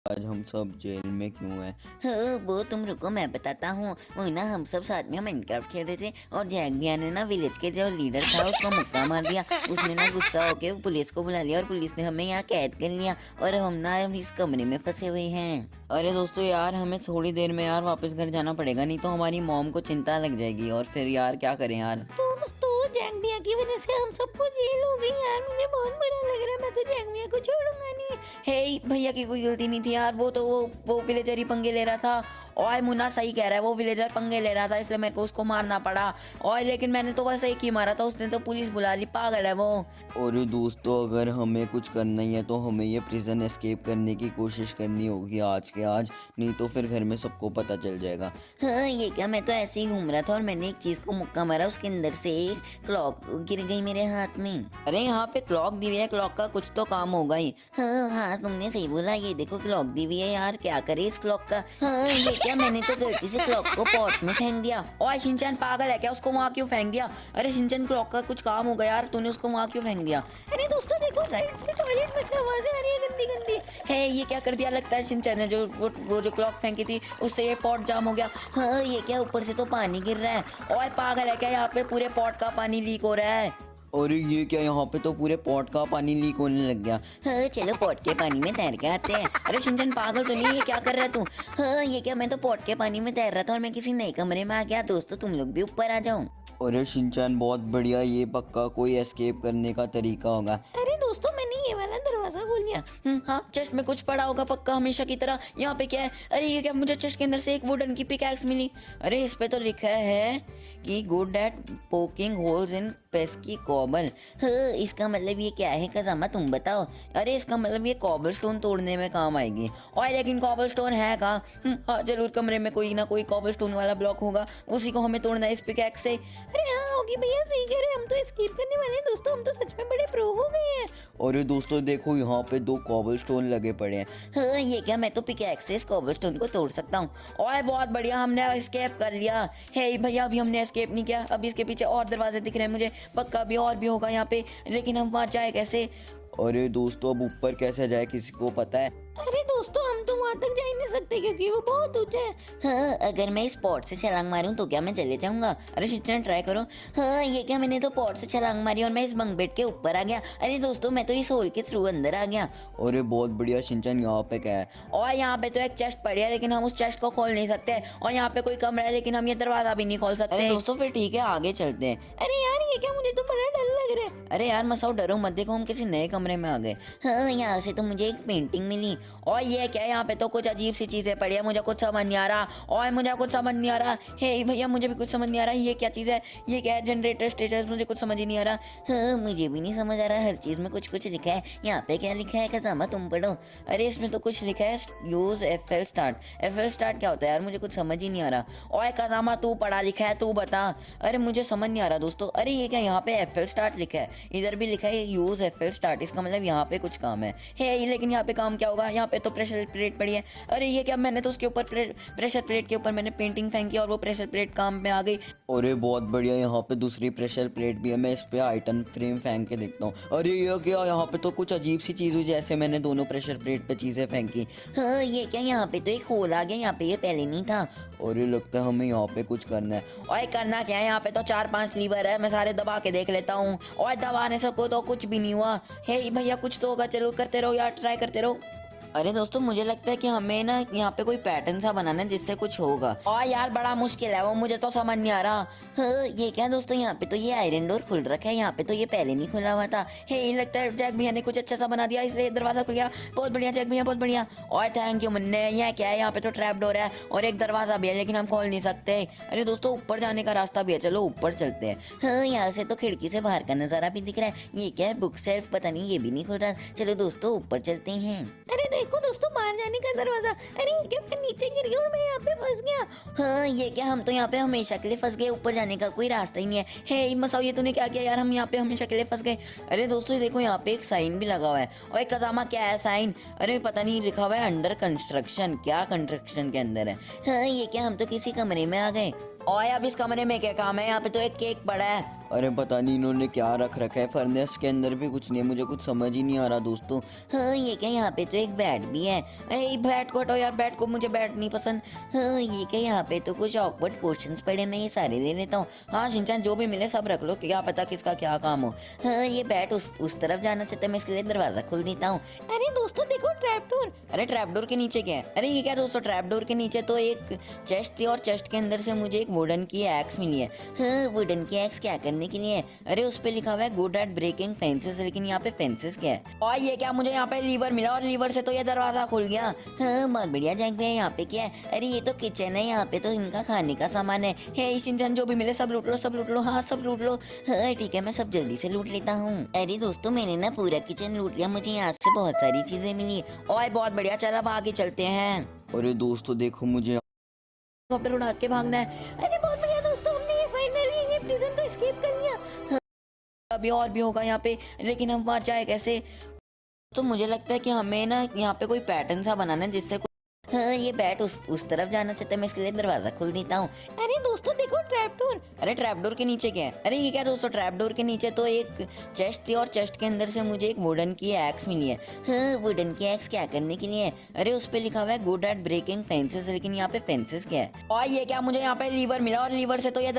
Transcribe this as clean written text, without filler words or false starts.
आज हम सब जेल में क्यों हैं? हाँ, वो तुम रुको, मैं बताता हूँ। वो ना हम सब साथ में माइनक्राफ्ट खेल रहे थे और जैक भैया ने ना विलेज के जो लीडर था उसको मुक्का मार दिया। उसने ना गुस्सा होके पुलिस को बुला लिया और पुलिस ने हमें यहाँ कैद कर लिया और हम ना इस कमरे में फंसे हुए हैं। अरे दोस्तों यार, हमें थोड़ी देर में यार वापस घर जाना पड़ेगा, नहीं तो हमारी मॉम को चिंता लग जाएगी और फिर यार क्या करें यार। दोस्तों, जैक भैया की वजह से हम सबको जेल हो गई यार। मुझे बहुत बुरा लग रहा है। मैं तो जैक भैया को छोड़ूंगा नहीं। हे भैया की कोई गलती नहीं थी यार, वो विलेजर ही पंगे ले रहा था। और मुन्ना सही कह रहा है, वो विलेजर पंगे ले रहा था इसलिए मेरे को उसको मारना पड़ा। और लेकिन मैंने तो बस एक ही मारा था, उसने तो पुलिस बुला ली, पागल है वो। और दोस्तों, अगर हमें कुछ करना ही है तो हमें ये प्रिजन एस्केप करने की कोशिश करनी होगी आज के आज, नहीं तो फिर घर में सबको पता चल जाएगा। हाँ, ये क्या, मैं तो ऐसे ही घूम रहा था और मैंने एक चीज को मुक्का मारा, उसके अंदर से एक क्लॉक गिर गई मेरे हाथ में। अरे यहाँ पे क्लॉक दी हुई है, क्लॉक का कुछ तो काम होगा ही। हाँ हाँ, तुमने सही बोला। ये देखो, क्लॉक दी हुई है यार, क्या करे इस क्लॉक का। हाँ, ये क्या, मैंने तो गलती से क्लॉक को पॉट में फेंक दिया। ओए शिनचैन, पागल है क्या? उसको वहाँ क्यों फेंक दिया? अरे शिनचैन, क्लॉक का कुछ काम होगा यार, तूने उसको वहाँ क्यों फेंक दिया? अरे दोस्तों देखो, साइड से टॉयलेट में से आवाजें आ रही है गंदी गंदी। है ये क्या कर दिया? लगता है शिनचैन ने वो जो क्लॉक फेंकी थी उससे ये पॉट जाम हो गया। हाँ, ये क्या, ऊपर से तो पानी गिर रहा है। ओए पागल है क्या? यहाँ पे पूरे पॉट का पानी लीक हो रहा है। अरे ये क्या, यहाँ पे तो पूरे पॉट का पानी लीक होने लग गया। हाँ, चलो पॉट के पानी में तैर के आते हैं। अरे शिनचैन, पागल तो नहीं है? ये क्या कर रहा है तू? हाँ, ये क्या, मैं तो पॉट के पानी में तैर रहा था और मैं किसी नए कमरे में आ गया। दोस्तों, तुम लोग भी ऊपर आ जाओ। अरे शिनचैन बहुत बढ़िया, ये पक्का कोई एस्केप करने का तरीका होगा। अरे दोस्तों, मैंने ये वाला दरवाजा खोल लिया। हाँ, चेस्ट में कुछ पड़ा होगा पक्का, हमेशा की तरह। यहाँ पे क्या है? अरे ये क्या, मुझे चेस्ट के अंदर से एक वुडन की पिकैक्स मिली। अरे इस पे तो लिखा है कि good at poking holes in pesky cobble. हाँ, इसका मतलब ये क्या है कज़ामा, तुम बताओ। अरे इसका मतलब ये कॉबल स्टोन तोड़ने में काम आएगी। और लेकिन कॉबल स्टोन है कहाँ? हाँ, जरूर कमरे में कोई ना कोई कॉबल स्टोन वाला ब्लॉक होगा, उसी को हमें तोड़ना है इस पिकैक्स से। अरे हाँ, होगी भैया, सही कह रहे हैं। हम तो एस्केप करने वाले हैं दोस्तों, हम तो सच में बड़े प्रो हो गए हैं। और दोस्तों देखो, यहाँ पे 2 कॉबल स्टोन लगे पड़े हैं। हाँ, ये क्या, मैं तो पिकैक्स से इस कॉबलस्टोन को तोड़ सकता हूँ। ओए बहुत बढ़िया, हमने एस्केप कर लिया। हे भैया, अभी हमने एस्केप नहीं किया, अभी इसके पीछे और दरवाजे दिख रहे हैं मुझे, पक्का अभी और भी होगा यहाँ पे, लेकिन हम वहाँ जाए कैसे? अरे दोस्तों, अब ऊपर कैसे जाए, किसी को पता है? अरे दोस्तों, हम तो वहां तक जा ही नहीं सकते क्योंकि वो बहुत ऊंचा है। हाँ, अगर मैं इस पॉट से छलांग मारूं तो क्या मैं चले जाऊंगा? अरे शिनचैन, ट्राई करो। हाँ, ये क्या, मैंने तो पॉट से छलांग मारी और मैं इस बंक बेड के ऊपर आ गया। अरे दोस्तों, मैं तो इस होल के थ्रू अंदर आ गया। अरे बहुत बढ़िया शिनचैन, यहाँ पे क्या है? और यहाँ पे तो एक चेस्ट पड़ी है, लेकिन हम उस चेस्ट को खोल नहीं सकते। और यहाँ पे कोई कमरा है, लेकिन हम ये दरवाजा भी नहीं खोल सकते। अरे दोस्तों फिर ठीक है, आगे चलते हैं। अरे यार, ये क्या, मुझे तो बड़ा डर लग रहा है। अरे यार मसाओ, डरो मत, देखो हम किसी नए कमरे में आ गए। हाँ, यहाँ से तो मुझे एक पेंटिंग मिली। और ये क्या है? यहाँ पे तो कुछ अजीब सी चीजें पड़ी है, मुझे कुछ समझ नहीं आ रहा। और मुझे कुछ समझ नहीं आ रहा। हे भैया, मुझे भी कुछ समझ नहीं आ रहा, ये क्या चीज़ है? ये क्या है? जनरेटर स्टेटस, मुझे कुछ समझ ही नहीं आ रहा। हाँ, मुझे भी नहीं समझ आ रहा, हर चीज में कुछ कुछ लिखा है। यहाँ पे क्या लिखा है कज़ामा, तुम पढ़ो। अरे इसमें तो कुछ लिखा है, use FL start. FL start क्या होता है यार? मुझे कुछ समझ ही नहीं आ रहा। ओए कज़ामा, तू पढ़ा लिखा है, तू बता। अरे मुझे समझ नहीं आ रहा दोस्तों। अरे ये क्या, यहाँ पे FL स्टार्ट लिखा है, इधर भी लिखा है यूज FL स्टार्ट, इसका मतलब यहाँ पे कुछ काम है। लेकिन यहाँ पे काम क्या होगा? यहाँ पे तो प्रेशर प्लेट पड़ी है। अरे ये क्या, मैंने तो उसके ऊपर प्रेशर प्लेट के ऊपर मैंने पेंटिंग फेंकी और वो प्रेशर प्लेट काम में आ गई। अरे बहुत बढ़िया, यहाँ पे दूसरी प्रेशर प्लेट भी है, मैं इस पे आइटम फ्रेम फेंक के देखता हूँ। अरे ये क्या, यहाँ पे तो कुछ अजीब सी चीज़ हुई, जैसे मैंने दोनों प्रेशर प्लेट पे चीज़ें फेंकी। हाँ, ये क्या, यहाँ पे तो एक होल आ गया, यहाँ पे ये पहले नहीं था। अरे लगता है हमें यहाँ पे कुछ करना है। और करना क्या है? यहाँ पे तो 4-5 लीवर है, मैं सारे दबा के देख लेता हूँ। और दबाने से को तो कुछ भी नहीं हुआ। हे भैया, कुछ तो होगा, चलो करते रहो यार, ट्राई करते रहो। अरे दोस्तों, मुझे लगता है कि हमें ना यहाँ पे कोई पैटर्न सा बनाना है जिससे कुछ होगा। और यार बड़ा मुश्किल है वो, मुझे तो समझ नहीं आ रहा। हाँ, ये क्या दोस्तों, यहाँ पे तो ये आयरन डोर खुल रखा है, यहाँ पे तो ये पहले नहीं खुला हुआ था। लगता है जैक भैया ने कुछ अच्छा सा बना दिया, इसलिए दरवाजा खुल गया। बहुत बढ़िया जैक भैया, बहुत बढ़िया। और थैंक यू मुन्ने। यह क्या है? यहाँ पे तो ट्रैप डोर है और एक दरवाजा भी है, लेकिन हम खोल नहीं सकते। अरे दोस्तों, ऊपर जाने का रास्ता भी है, चलो ऊपर चलते हैं। हाँ, यहाँ से तो खिड़की से बाहर का नजारा भी दिख रहा है। ये क्या है, बुक सेल्फ, पता नहीं, ये भी नहीं खुल रहा। चलो दोस्तों, ऊपर चलते हैं। अरे देखो दोस्तों, बाहर जाने का दरवाजा। अरे ये क्या, मैं नीचे गिर गया और मैं यहाँ पे फंस गया। हाँ, ये क्या, हम तो यहाँ पे हमेशा के लिए फंस गए, ऊपर जाने का कोई रास्ता ही नहीं है। हे मसाओ, ये तूने क्या किया यार? हम यहाँ पे हमेशा के लिए फंस गए। अरे दोस्तों देखो, यहाँ पे एक साइन भी लगा हुआ है। और एक कज़ामा, क्या है साइन? अरे पता नहीं, लिखा हुआ है अंडर कंस्ट्रक्शन। क्या कंस्ट्रक्शन के अंदर है? हाँ, ये क्या, हम तो किसी कमरे में आ गए। और अब इस कमरे में क्या काम है? यहाँ पे तो एक केक पड़ा है। अरे पता नहीं इन्होंने क्या रख रखा है, फर्नेस के अंदर भी कुछ नहीं है, मुझे कुछ समझ ही नहीं आ रहा दोस्तों। हाँ ये क्या, यहाँ पे तो एक बैट भी है। अरे बैट को हटाओ यार, बैट को, मुझे बैट नहीं पसंद। हाँ ये क्या, यहाँ पे तो कुछ ऑकवर्ड पोर्शंस पड़े, मैं ये सारे ले लेता हूँ। हाँ शिनचैन, जो भी मिले सब रख लो, क्या पता किसका क्या काम हो। हाँ ये बैट उस तरफ जाना चाहता है, मैं इसके लिए दरवाजा खोल देता हूँ। अरे दोस्तों देखो ट्रैपडोर। अरे ट्रैपडोर के नीचे क्या है? अरे ये क्या दोस्तों, ट्रैपडोर के नीचे तो एक चेस्ट थी और चेस्ट के अंदर से मुझे एक वुडन की एक्स मिली है। हाँ वुडन की एक्स क्या करने के लिए है? अरे उस पे लिखा हुआ है गुड एट ब्रेकिंग फेंसेस, लेकिन यहाँ पे फेंसेस क्या है? और ये क्या, मुझे यहाँ पे लीवर मिला और लीवर से तो ये दरवाजा खुल गया। हाँ बहुत बढ़िया जैक भैया, यहाँ पे क्या है? अरे ये तो किचन है, यहाँ पे तो इनका खाने का सामान है। हे शिनचैन, जो भी मिले सब लूट लो, सब लूट लो, हाँ सब लूट लो। हाँ ठीक है, मैं सब जल्दी से लूट लेता हूँ। अरे दोस्तों मैंने ना पूरा किचन लूट लिया, मुझे यहाँ से बहुत सारी चीजें मिली। ओए बहुत बढ़िया, चल अब आगे चलते हैं। अरे दोस्तों देखो, मुझे हेलीकॉप्टर उड़ा के भागना है। अरे बहुत बढ़िया दोस्तों, हमने ये फाइनली ये प्रिजन तो एस्केप कर लिया। अभी और भी होगा यहाँ पे, लेकिन हम वहाँ जाए कैसे? तो मुझे लगता है कि हमें ना यहाँ पे कोई पैटर्न सा बनाना है जिससे हाँ ये बैट उस तरफ जाना चाहता है, मैं इसके लिए दरवाजा खोल देता हूँ। अरे दोस्तों देखो ट्रैपडोर। अरे ट्रैपडोर के नीचे क्या है? अरे ये क्या दोस्तों, ट्रैपडोर के नीचे तो एक चेस्ट थी और चेस्ट के अंदर से मुझे एक वुडन की एक्स मिली है। हाँ वुडन की एक्स क्या करने के लिए है? अरे उस पे लिखा हुआ है गुड एट ब्रेकिंग फेंसेस, लेकिन यहाँ पे फेंसेस क्या है? और ये क्या, मुझे यहाँ पे लीवर मिला और लीवर से तो ये